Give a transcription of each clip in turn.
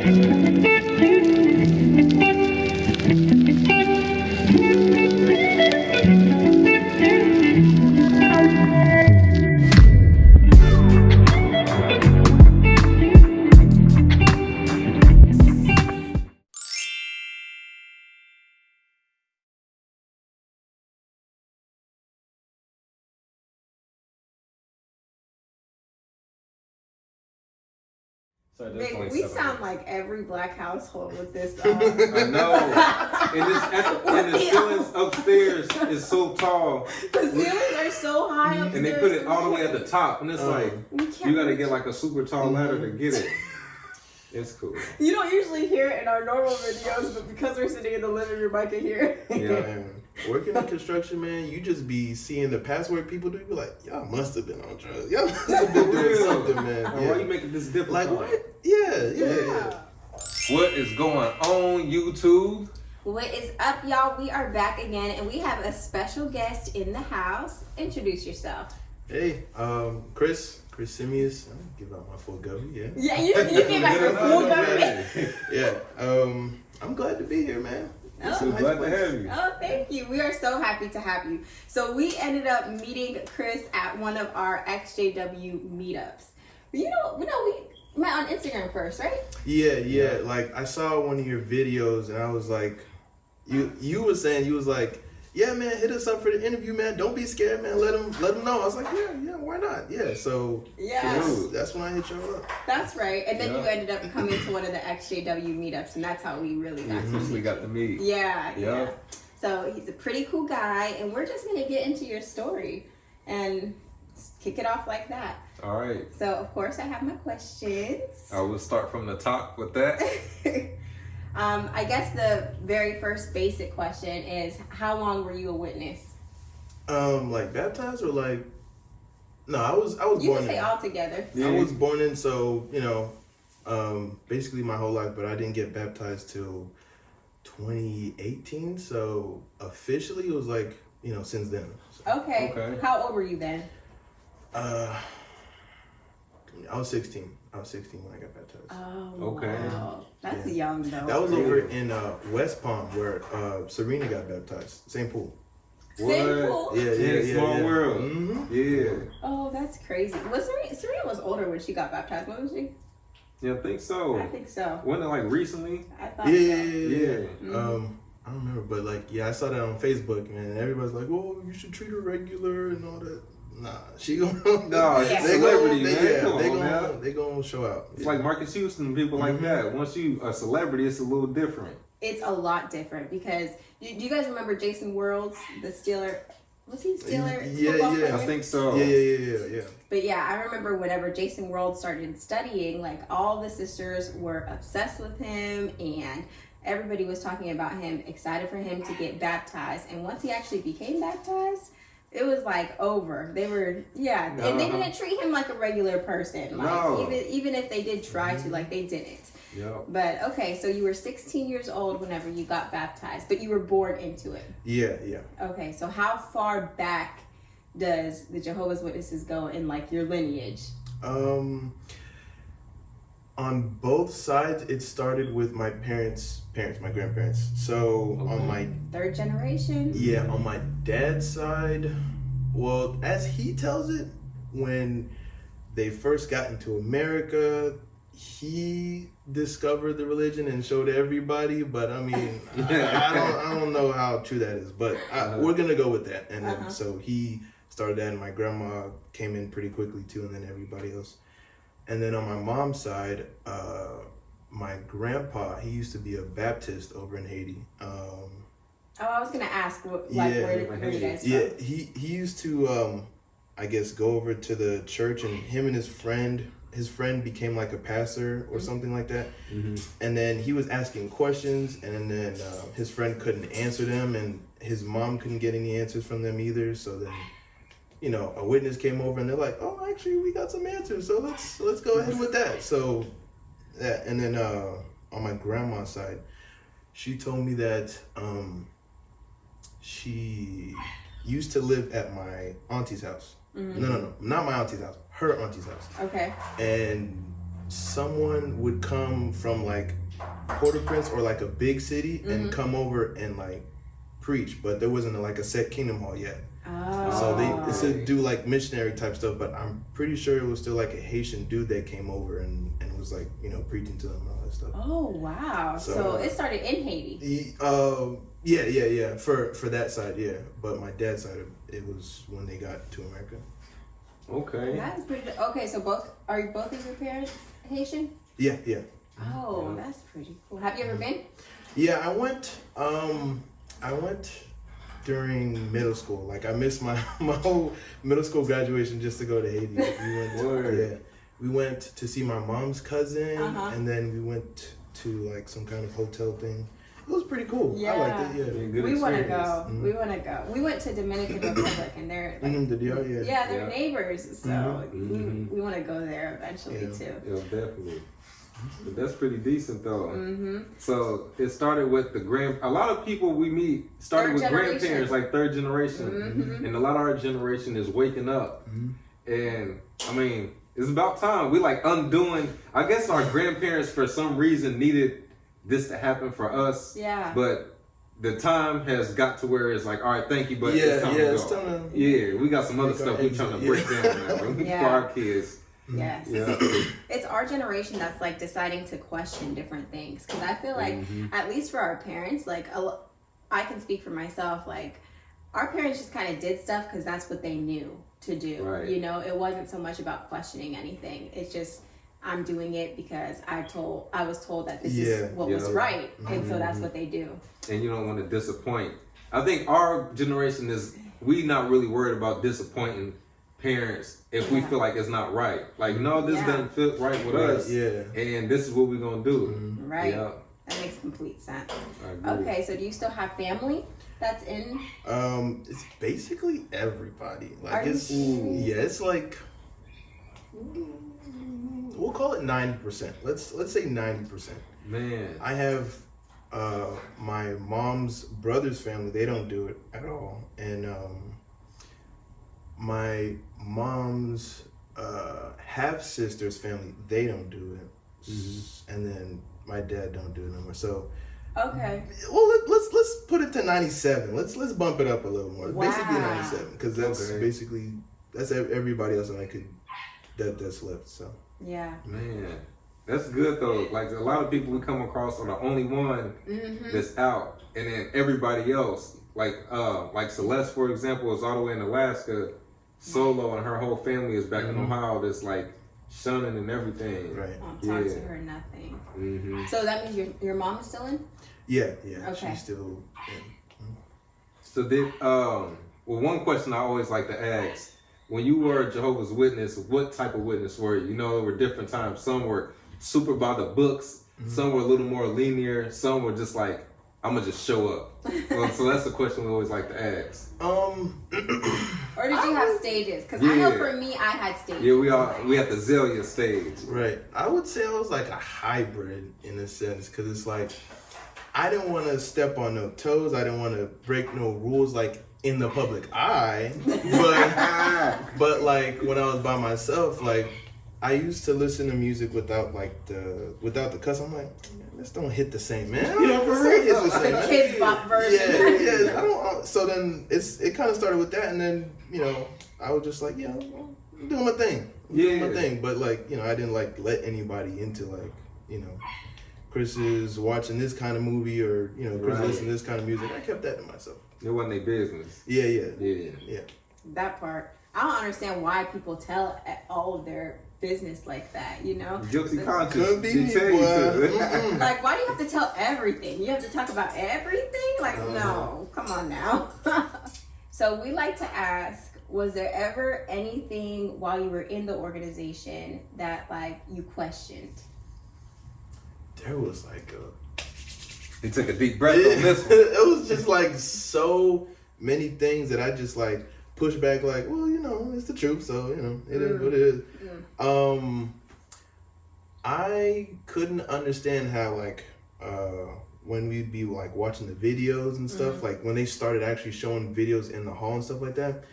So Babe, we sound like every black household with this. I know. And the ceilings upstairs is so tall. The ceilings are so high upstairs. And they put it all the way at the top. And it's like, you got to get like a super tall ladder to get it. It's cool. You don't usually hear it in our normal videos, but because we're sitting in the living room, I can hear it. Yeah. Working in construction, man, you just be seeing the past work people do. You be like, y'all must have been on drugs. Y'all must have been doing something, man. Why are you making this difficult? Like, what? Yeah. What is going on, YouTube? What is up, y'all? We are back again, and we have a special guest in the house. Introduce yourself. Hey, Chris Simius. I'm gonna give out my full government, yeah. Yeah, you gave out your full government. Yeah, I'm glad to be here, man. So glad to have you. Oh, thank you. We are so happy to have you. So we ended up meeting Chris at one of our XJW meetups. We met on Instagram first, right? Yeah. Like, I saw one of your videos, and I was like, you were saying, you was like, yeah, man, hit us up for the interview, man. Don't be scared, man. Let them know. I was like, yeah, why not? Yeah, so that's when I hit y'all up. That's right. And then you ended up coming to one of the XJW meetups, and that's how we really got to meet. We got to meet. Yeah. So he's a pretty cool guy, and we're just going to get into your story and kick it off like that. All right. So, of course, I have my questions. I will start from the top with that. I guess the very first basic question is, how long were you a witness? Like baptized or like? No, I was born. You can say all together. I was born in, so basically my whole life, but I didn't get baptized till 2018. So officially, it was like since then. So. Okay. How old were you then? I was 16. I was 16 when I got baptized. Oh, okay. Wow. That's young, though. That was over in West Palm, where Serena got baptized. Same pool. Same pool? Yeah. Small world. Mm-hmm. Yeah. Oh, that's crazy. Serena was older when she got baptized, wasn't she? Yeah, I think so. Wasn't it like recently? I thought so. Yeah. Mm-hmm. I don't remember, but I saw that on Facebook, man, and everybody's like, "Oh, you should treat her regular and all that." Nah, she gonna. No, she's a celebrity, man. They gonna show out. It's like Marcus Houston and people like that. Once you a celebrity, it's a little different. It's a lot different because do you guys remember Jason Worlds, the Steeler? Was he Steeler? Yeah. I think so. Yeah. But yeah, I remember whenever Jason Worlds started studying, like all the sisters were obsessed with him and everybody was talking about him, excited for him to get baptized. And once he actually became baptized, it was like over. They were, and they didn't treat him like a regular person. Like even if they did try to, like they didn't. Yeah. But okay, so you were 16 years old whenever you got baptized, but you were born into it. Yeah. Okay, so how far back does the Jehovah's Witnesses go in like your lineage? On both sides, it started with my parents, my grandparents. So on my third generation? Yeah, on my dad's side, well, as he tells it, when they first got into America, he discovered the religion and showed everybody. But I mean, I don't know how true that is. But we're gonna go with that. And then so he started that, and my grandma came in pretty quickly too, and then everybody else. And then on my mom's side, my grandpa, he used to be a Baptist over in Haiti. I was gonna ask, where you guys from? Yeah, he used to, I guess, go over to the church, and him and his friend became like a pastor or something like that. Mm-hmm. And then he was asking questions, and then his friend couldn't answer them, and his mom couldn't get any answers from them either. So then, a witness came over, and they're like, "Oh, actually, we got some answers, so let's go ahead with that." So that, and then on my grandma's side, she told me that she used to live at my auntie's house. Mm-hmm. No, not my auntie's house. Her auntie's house. Okay. And someone would come from like Port-au-Prince or like a big city and come over and like preach, but there wasn't like a set Kingdom Hall yet. So they said do like missionary type stuff, but I'm pretty sure it was still like a Haitian dude that came over and was like, you know, preaching to them and all that stuff. Oh wow! So it started in Haiti. Yeah. For that side, yeah. But my dad's side, it was when they got to America. Okay. That's pretty. Okay, so both of your parents Haitian? Yeah. Oh, that's pretty cool. Have you ever been? Yeah, I went during middle school. Like I missed my whole middle school graduation just to go to Haiti. We went to see my mom's cousin, and then we went to like some kind of hotel thing. It was pretty cool. Yeah. I liked it. Yeah. We want to go. We want to go. We went to Dominican Republic, and they're like, the DR, they're neighbors. So we want to go there eventually too. Yeah, definitely. But that's pretty decent though. So it started with a lot of people we meet started with grandparents, like third generation, and a lot of our generation is waking up. And I mean, it's about time we like undoing. I guess our grandparents for some reason needed this to happen for us. Yeah. But the time has got to where it's like, all right, thank you, but it's time to go. We got some other stuff we're trying to break down now for our kids. Yes. It's our generation that's like deciding to question different things, because I feel like at least for our parents, like I can speak for myself, like our parents just kind of did stuff because that's what they knew to do. Right. You know, it wasn't so much about questioning anything. It's just I'm doing it because I was told that this is what was right, and so that's what they do. And you don't want to disappoint. I think our generation we not really worried about disappointing parents if we feel like it's not right. Like, no, this doesn't fit right with us. And this is what we're gonna do. Right. Yeah. That makes complete sense. Okay, so do you still have family that's in? It's basically everybody. Like it's like we'll call it 90%. Let's say 90%. Man, I have my mom's brother's family. They don't do it at all, and my mom's half sister's family, they don't do it, and then my dad don't do it no more. So okay, well let's put it to 97. Let's bump it up a little more. Wow. Basically 97, because that's basically everybody else that's left. So yeah, man, that's good though. Like a lot of people we come across are the only one that's out, and then everybody else, like Celeste, for example, is all the way in Alaska, solo, and her whole family is back in Ohio. That's like shunning and everything. Right. Won't talk to her nothing. So that means your mom is still in? Yeah. Okay. She's still in. So did one question I always like to ask. When you were a Jehovah's Witness, what type of witness were you? You know, there were different times. Some were super by the books. Some were a little more linear. Some were just like, I'm going to just show up. So that's the question we always like to ask. Or did you have stages? Because I know for me, I had stages. Yeah, we had the Zelia stage. Right. I would say I was like a hybrid in a sense, because it's like, I didn't want to step on no toes. I didn't want to break no rules, like, in the public eye, but like when I was by myself, like I used to listen to music without the cuss. I'm like, this don't hit the same, man. You know, for real, the kids bop version. Yeah. I don't. So then it kind of started with that, and then I was just like, I'm doing my thing. Doing my thing. But like I didn't like let anybody into like Chris is watching this kind of movie, or Chris listening to this kind of music. I kept that to myself. It wasn't their business. Yeah. That part. I don't understand why people tell all of their business like that, Guilty conscience. Could be me, boy. Like, why do you have to tell everything? You have to talk about everything? Like, no. Come on now. So we like to ask, was there ever anything while you were in the organization that, like, you questioned? There was like He took a deep breath on this one. It was just like so many things that I just like pushed back, like, well, it's the truth, so it is what it is. I couldn't understand how like when we'd be like watching the videos and stuff, like when they started actually showing videos in the hall and stuff like that.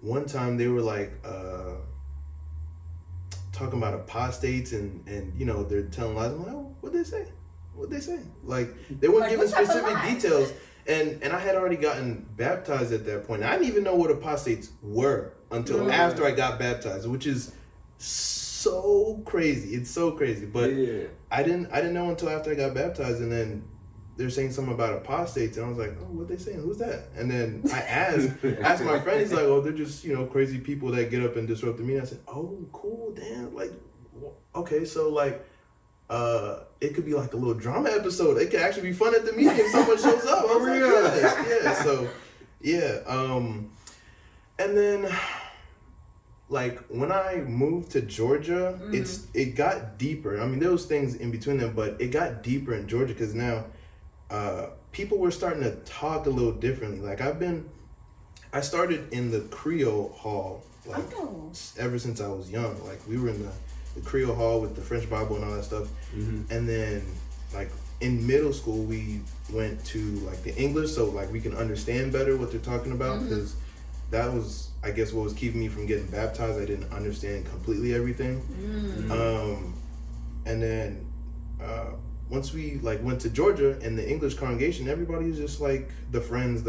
One time they were like talking about apostates and you know, they're telling lies. I'm like, oh, what'd they say? What'd they say? Like, they weren't giving specific details. And I had already gotten baptized at that point. I didn't even know what apostates were until after I got baptized, which is so crazy. It's so crazy. But I didn't know until after I got baptized, and then they're saying something about apostates, and I was like, oh, what they saying? Who's that? And then I asked my friend, he's like, oh, they're just, you know, crazy people that get up and disrupt the meeting. I said, oh, cool, damn. Like, okay, so like, it could be like a little drama episode. It could actually be fun at the meeting if someone shows up. I was like, yeah. So, yeah. And then, like, when I moved to Georgia, it got deeper. I mean, there was things in between them, but it got deeper in Georgia because now people were starting to talk a little differently. Like, I started in the Creole Hall, like, ever since I was young. Like, we were in the Creole Hall with the French Bible and all that stuff. And then, like, in middle school, we went to, like, the English, so, like, we can understand better what they're talking about, because that was, I guess, what was keeping me from getting baptized. I didn't understand completely everything. And then once we, like, went to Georgia and the English congregation, everybody was just like, the friends.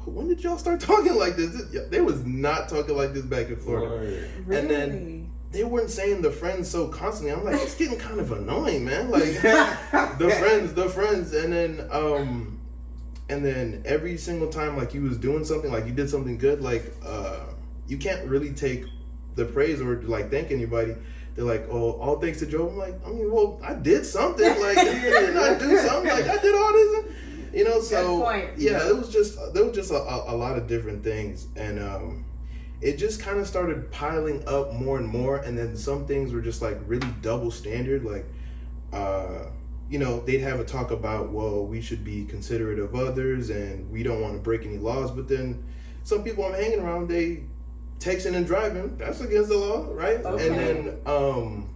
When did y'all start talking like this? They was not talking like this back in Florida. Really? And then they weren't saying the friends so constantly. I'm like, it's getting kind of annoying, man. Like, the friends. And then every single time, like, you was doing something, like, you did something good, like, you can't really take the praise or, like, thank anybody. They're like, oh, all thanks to Jehovah. I'm like, I mean, well, I did something. Like, didn't I do something? Like, I did all this. You know, so, yeah, there was just a lot of different things. And it just kind of started piling up more and more. And then some things were just, like, really double standard. Like, you know, they'd have a talk about, well, we should be considerate of others and we don't want to break any laws. But then some people I'm hanging around, they texting and driving, that's against the law, right? Okay. And then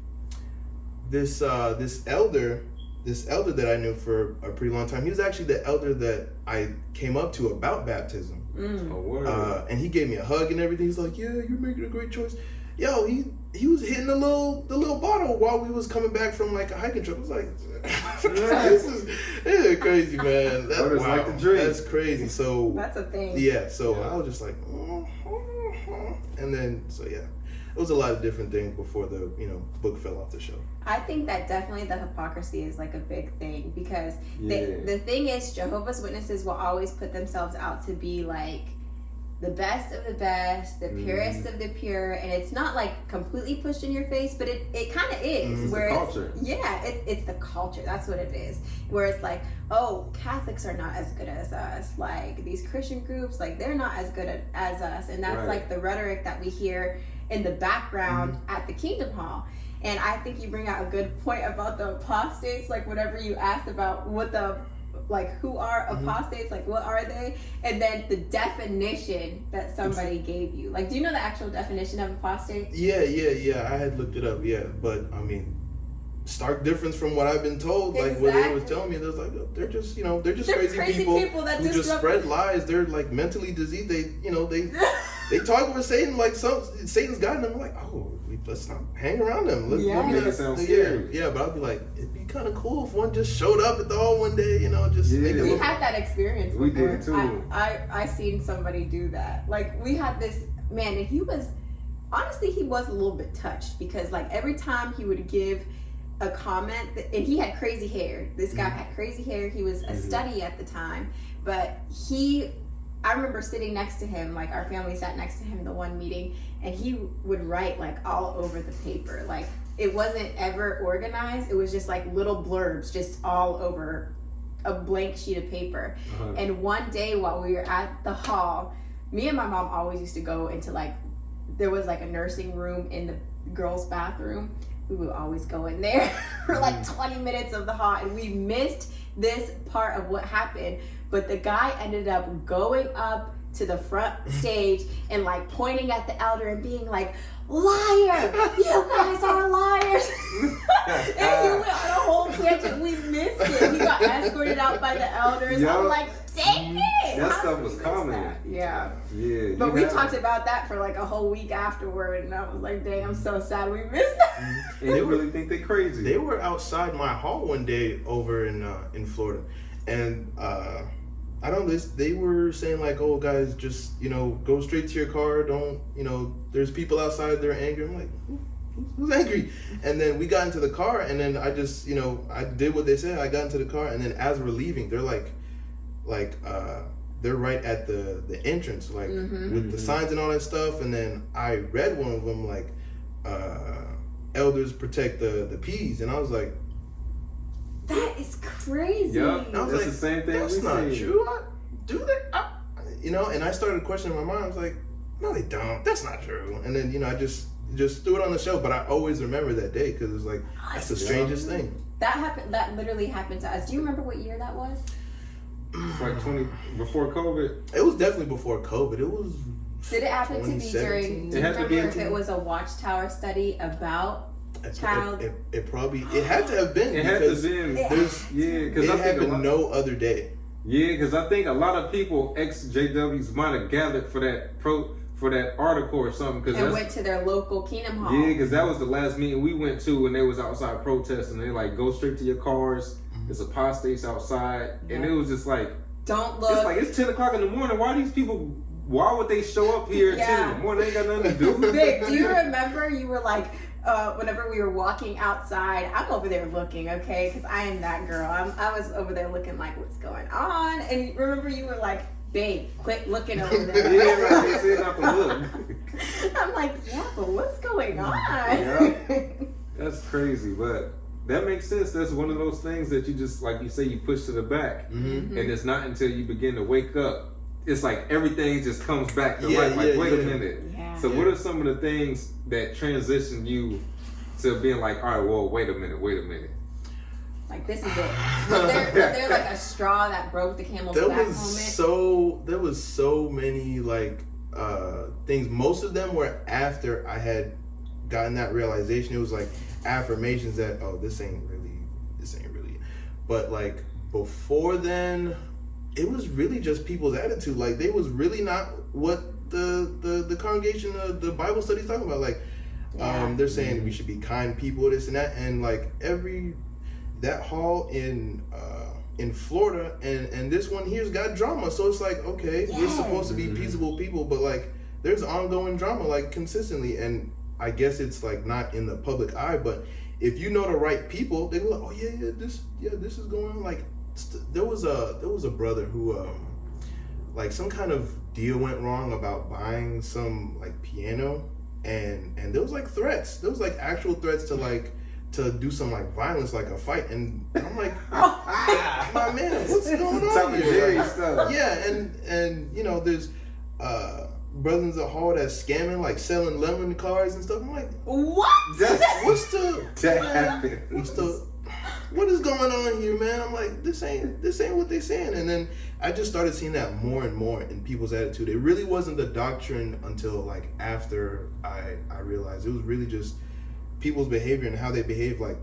this elder that I knew for a pretty long time, he was actually the elder that I came up to about baptism. And he gave me a hug and everything. He's like, yeah, you're making a great choice. Yo, he was hitting the little bottle while we was coming back from, like, a hiking trip. I was like, this is crazy, man. That's like the dream. That's crazy. So that's a thing. Yeah. So I was just like, and then it was a lot of different things before the book fell off the shelf. I think that definitely the hypocrisy is, like, a big thing, because the thing is, Jehovah's Witnesses will always put themselves out to be, like, the best of the best, the purest of the pure, and it's not, like, completely pushed in your face, but it kind of is. It's where the culture. It's the culture. That's what it is. Where it's like, oh, Catholics are not as good as us. Like, these Christian groups, like, they're not as good as us, and that's like the rhetoric that we hear in the background at the Kingdom Hall. And I think you bring out a good point about the apostates. Like, whatever you asked about what who are apostates, like, what are they? And then the definition that somebody gave you. Like, do you know the actual definition of apostate? Yeah. I had looked it up, but I mean, stark difference from what I've been told. Exactly. Like, what they was telling me, there's like, they're just crazy people that who just spread lies. They're, like, mentally diseased. They talk with Satan like Satan's guiding them. I'm like, oh, let's not hang around them. Let me make it sound scary. Yeah, but I'd be like, it'd be kind of cool if one just showed up at the hall one day, just make it We had that experience before. We did too. I seen somebody do that. Like, we had this man, and he was a little bit touched, because, like, every time he would give a comment, and he had crazy hair. This guy had crazy hair. He was a study at the time, but I remember sitting next to him, like, our family sat next to him the one meeting, and he would write, like, all over the paper. Like, it wasn't ever organized. It was just, like, little blurbs just all over a blank sheet of paper. And one day while we were at the hall, me and my mom always used to go into, like, there was, like, a nursing room in the girls' bathroom. We would always go in there for, like, 20 minutes of the hall, and we missed this part of what happened. But the guy ended up going up to the front stage and, like, pointing at the elder and being like, liar, you guys are liars. And he went on a whole tangent We missed it. He got escorted out by the elders. Yep. I'm like, dang it. That How stuff did was we miss common. that? Yeah. Yeah. But we talked about that for like a whole week afterward, and I was like, dang, I'm so sad we missed that. And they really think they crazy. They were outside my hall one day over in Florida, and I don't know, they were saying like, oh guys, just, you know, go straight to your car, don't, you know, there's people outside, they're angry. I'm like, who's angry? And then we got into the car, and then I just, you know, I did what they said. I got into the car, and then as we're leaving, they're like they're right at the entrance, like with the signs and all that stuff. And then I read one of them like elders protect the peas, and I was like, That is crazy. Yep. I was That's like, the same thing. that's not true. Do they? You know, and I started questioning my mind. I was like, no, they don't. That's not true. And then, you know, I just threw it on the shelf. But I always remember that day because it's like, that's the strangest thing. That happened. That literally happened to us. Do you remember what year that was? It's like before COVID. It was definitely before COVID. It was. Did it happen to be during? Do you remember if it was a Watchtower study about child? It probably had to have been. It had to have been. Because it happened no other day. Yeah, because I think a lot of people, ex-JWs, might have gathered for that article or something. And went to their local Kingdom Hall. Yeah, because that was the last meeting we went to when they was outside protesting. They like, go straight to your cars. There's apostates outside. Yeah. And it was just like, don't look. It's like, it's 10 o'clock in the morning. Why these people, why would they show up here at 10 in the morning? They ain't got nothing to do. Vic, do you remember you were like, whenever we were walking outside, I'm over there looking, okay? Because I am that girl. I was over there looking like, what's going on? And remember you were like, babe, quit looking over there. Yeah, right. They said not to look. I'm like, yeah, but what's going on? Yeah. That's crazy, but that makes sense. That's one of those things that you just, like you say, you push to the back. And it's not until you begin to wake up. It's like everything just comes back to life. Like, wait a minute. Yeah. So what are some of the things that transition you to being like, all right, well, wait a minute. Like, this is it. Was there like a straw that broke the camel's back moment? There was so many like things. Most of them were after I had gotten that realization. It was like affirmations that, oh, this ain't really. But like before then, it was really just people's attitude. Like, they was really not what the congregation, the Bible study's talking about. Like, they're saying we should be kind people, this and that, and like that hall in Florida and this one here's got drama. So it's like, okay, we're supposed to be peaceable people, but like there's ongoing drama like consistently, and I guess it's like not in the public eye, but if you know the right people, they go like, oh this is going on. Like, there was a brother who like some kind of deal went wrong about buying some like piano, and there was like threats. There was like actual threats to do some like violence, like a fight, and I'm like, my man, what's going on here? Like, yeah, and you know, there's brothers at hall that's scamming, like selling lemon cards and stuff. I'm like, what? What is going on here, man? I'm like, this ain't what they saying. And then I just started seeing that more and more in people's attitude. It really wasn't the doctrine until like after I realized it was really just people's behavior and how they behave. Like,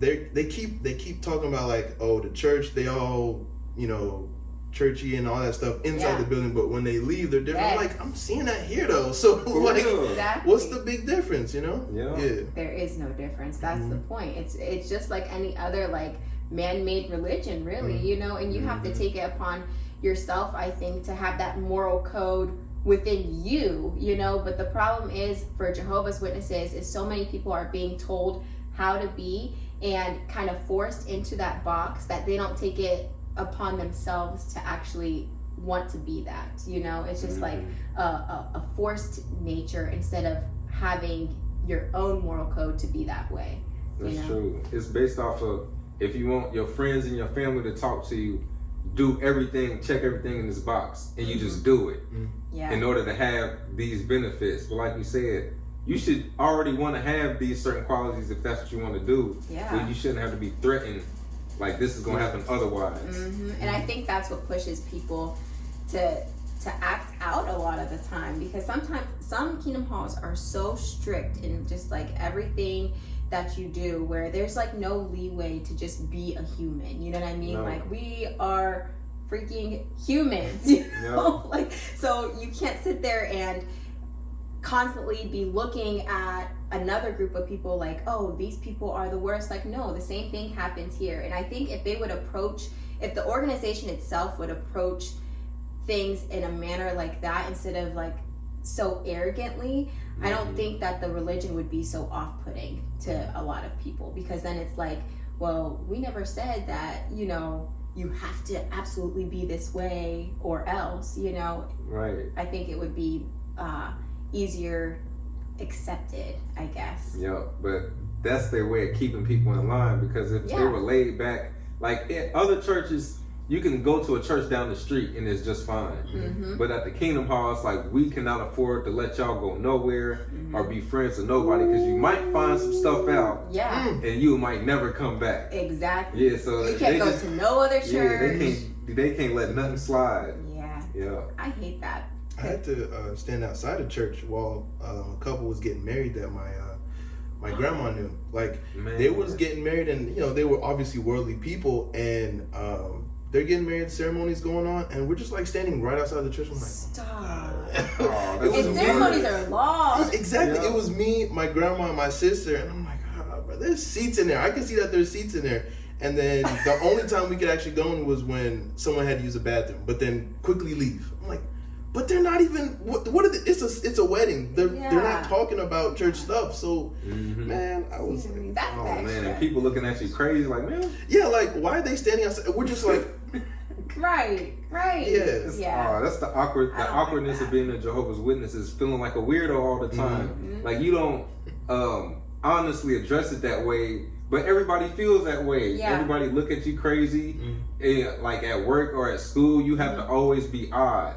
they keep talking about like, oh, the church, they all, you know, churchy and all that stuff inside the building, but when they leave, they're different. I'm like, I'm seeing that here though. So like, what's the big difference, you know? Yeah. There is no difference. That's the point. It's just like any other like man-made religion, really, you know, and you have to take it upon yourself, I think, to have that moral code within you, you know. But the problem is for Jehovah's Witnesses is so many people are being told how to be and kind of forced into that box that they don't take it upon themselves to actually want to be that, you know. It's just like a forced nature instead of having your own moral code to be that way. That's true. It's based off of, if you want your friends and your family to talk to you, do everything, check everything in this box, and you just do it in order to have these benefits. But like you said, you should already want to have these certain qualities if that's what you want to do. But you shouldn't have to be threatened like this is going to happen otherwise. And I think that's what pushes people to act out a lot of the time, because sometimes some Kingdom Halls are so strict and just like everything that you do where there's like no leeway to just be a human. You know what I mean? No. Like we are freaking humans, you know? Yep. Like, so you can't sit there and constantly be looking at another group of people like, oh, these people are the worst. Like, no, the same thing happens here. And I think if they would approach, if the organization itself would approach things in a manner like that instead of like so arrogantly, I don't think that the religion would be so off-putting to a lot of people, because then it's like, well, we never said that, you know, you have to absolutely be this way or else, you know. Right. I think it would be easier accepted, I guess. Yeah, but that's their way of keeping people in line, because if they were laid back, like in other churches, you can go to a church down the street and it's just fine. But at the Kingdom Hall, it's like, we cannot afford to let y'all go nowhere or be friends with nobody, because you might find some stuff out and you might never come back. Exactly. Yeah, so you can't go to no other church. Yeah, they can't let nothing slide. Yeah. I hate that. I had to stand outside of church while a couple was getting married that my grandma knew. Like, they was getting married, and you know, they were obviously worldly people, and they're getting married, ceremonies going on, and we're just like standing right outside the church. I'm like, stop. And ceremonies are long. Exactly. It was me, my grandma, and my sister, and I'm like, bro, there's seats in there. I can see that there's seats in there. And then the only time we could actually go in was when someone had to use a bathroom, but then quickly leave. I'm like, but they're not even. What are they? It's a wedding. They're not talking about church stuff. So, man, I was like, that's man, and people looking at you crazy, like, man. Yeah, like, why are they standing outside? We're just like, right. Yeah. That's the awkwardness of being a Jehovah's Witness, is feeling like a weirdo all the time. Like, you don't honestly address it that way, but everybody feels that way. Everybody look at you crazy. And like at work or at school, you have to always be odd.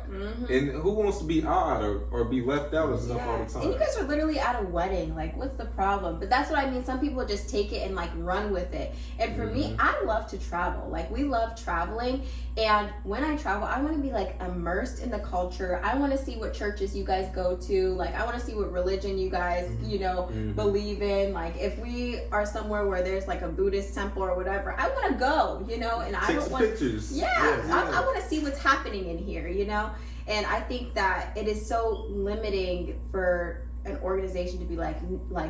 And who wants to be odd or be left out of stuff all the time? And you guys are literally at a wedding. Like, what's the problem? But that's what I mean. Some people just take it and like run with it. And for me, I love to travel. Like, we love traveling. And when I travel, I want to be like immersed in the culture. I want to see what churches you guys go to. Like, I want to see what religion you guys, you know, believe in. Like, if we are somewhere where there's like a Buddhist temple or whatever, I want to go, you know, and I don't want pictures. I want to see what's happening in here, you know. And I think that it is so limiting for an organization to be like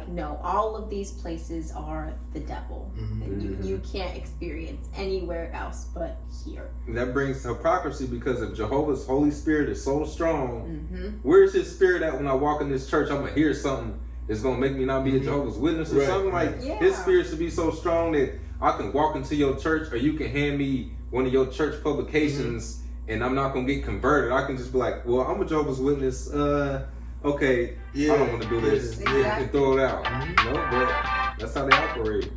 no, all of these places are the devil, and you can't experience anywhere else but here. And that brings hypocrisy, because if Jehovah's Holy Spirit is so strong, where's his spirit at when I walk in this church? I'm gonna hear something that's gonna make me not be a Jehovah's Witness or something. Like, his spirit should be so strong that I can walk into your church, or you can hand me one of your church publications, and I'm not gonna get converted. I can just be like, well, I'm a Jehovah's Witness. Okay, I don't want to do this, and throw it out. No, but that's how they operate.